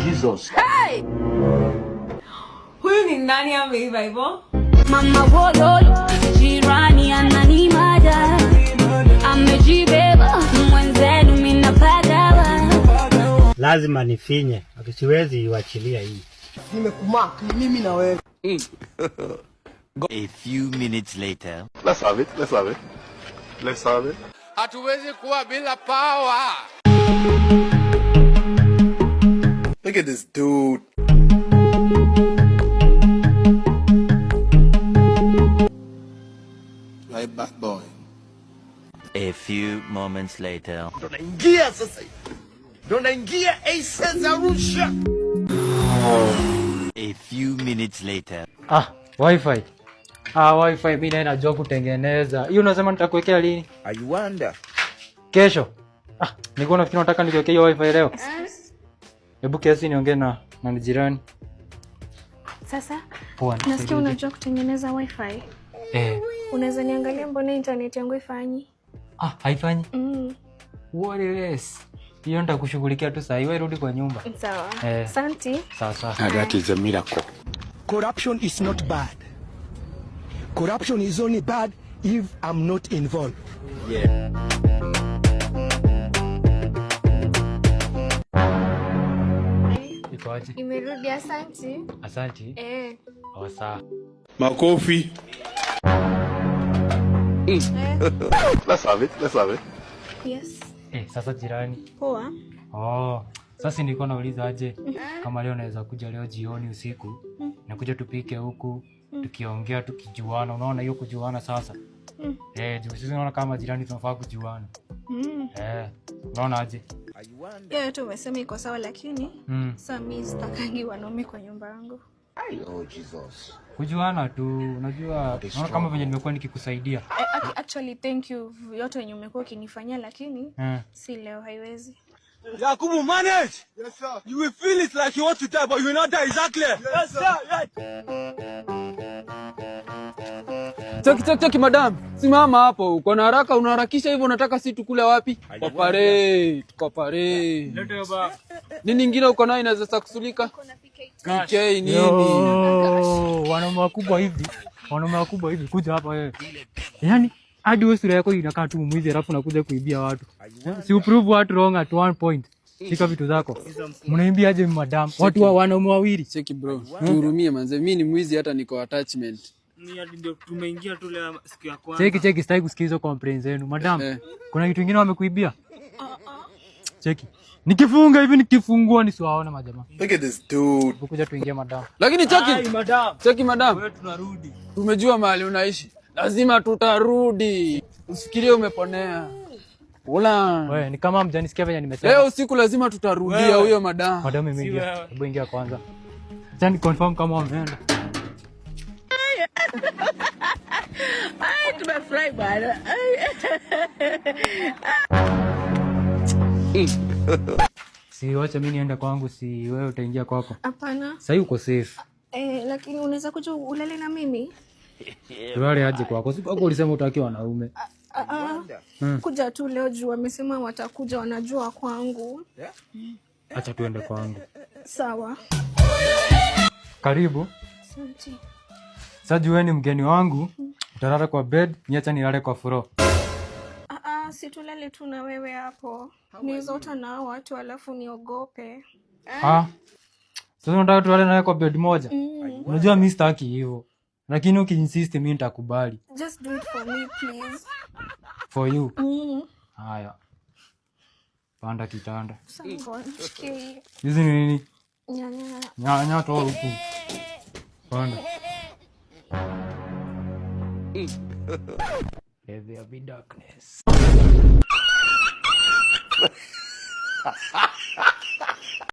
Jesus. Hey! Huyu ni nani ameiva hivyo? Mama wololo, jirani ananimada. Amejibeba, mwenzenu mimi napagawa. Lazima nifinye, siwezi iwachilia hii. Nimekumaka mimi na wewe. A few minutes later. Let's have it. Hatuwezi kuwa bila power. Look at this dude. Like bad boy. A few moments later. Tunaingia sasa. Tunaingia Aces Arusha. A few minutes later. Wi-Fi. Wi-Fi mimi naenda najua kutengeneza. Hiyo unasema nitakuwekea lini? I wonder. Kesho. Nilikuwa nafikiri nataka niwekee hiyo Wi-Fi leo. Hebu kiasi niongee na jirani. Sasa, Poa. nasikia unajua kutengeneza Wi-Fi. Unaweza niangalia mbona internet yangu haifanyi? Haifanyi? What is? Hiyo nitakushughulikia tu sasa. Wewe rudi kwa nyumba. Sawa. Asante. Sawa. That is a miracle. Corruption is not bad. Corruption is only bad if I'm not involved. Yeah. Ikoaje? Imerudi, asante. Asante. Sawa. Makofi. Let's have it. Yes. Sasa jirani. Poa. Sasa nilikuwa nauliza aje kama leo naweza kuja leo jioni usiku. Nakuja tupike huku, tukiongea tukijuana. Unaona hiyo kujuana sasa? Juu sisi unaona kama jirani tunafaa kujuana. Unaona aje? Yeye tu umesema iko sawa, lakini sasa mimi sitakangi wanaume kwa nyumba yangu. Jesus. Kujuana tu, unajua unaona kama venye nimekuwa nikikusaidia. Actually thank you yote yenye umekuwa ukinifanyia, lakini si leo, haiwezi. Yakubu, manage. Yes sir. You will feel it like you want to die, but you will not die. Exactly. Yes sir. Toki madam. Simama hapo. Uko na haraka, unaharakisha hivyo, unataka si tukule wapi? Kwa parade. Lete ba. Nini nyingine uko nayo inaweza kusulika? PK nini? Wanaume wakubwa hivi kuja hapa wewe. Yaani hadi wewe sura yako inakaa tu mwizi, alafu unakuja kuibia watu. Si uprove watu wrong at one point. Shika vitu zako. Mnaimbia aje madam? Watu wa wanaume wawili. Cheki bro. Tuhurumie manze. Mimi ni mwizi, hata niko attachment. Ni ndio tumeingia tu leo siku ya kwanza. Cheki sitaki kusikia hizo complaints zenu. Madam, kuna kitu kingine wamekuibia? Cheki. Nikifunga hivi nikifungua nisiwaone majamaa. Look at this dude. Kuja tuingie madam. Lakini cheki. Cheki madam. Wewe tunarudi. Tumejua mahali unaishi. Lazima tutarudi. Usifikirie umeponea. Wewe ni kama mjanisikia venye nimesema. Leo usiku lazima tutarudia huyo madam. Madam imeingia. Hebu ingia kwanza. Acha ni confirm kama wameenda. Tumefurahi bwana. Si wacha mimi niende kwangu, si wewe utaingia kwako? Hapana. Sasa uko safe. Lakini unaweza kuja ulale na mimi? Tulale aje kwako? Si kwako ulisema utaki wanaume. Kuja tu leo juu wamesema watakuja, wanajua kwangu. Acha tuende kwangu. Sawa. Karibu. Asante. Sasa wewe ni mgeni wangu, utalala kwa bed, niacha nilale kwa floor. Si tulale tu na wewe hapo. Nizota na watu alafu niogope. Sasa unataka tulale nawe kwa bed moja? Unajua mimi sitaki hivyo. Lakini ukiinsist mimi nitakubali. Just do it for me please. For you? Haya. Panda kitanda. Hizi ni nini? Nyanya toa huku. Panda. Let there be darkness.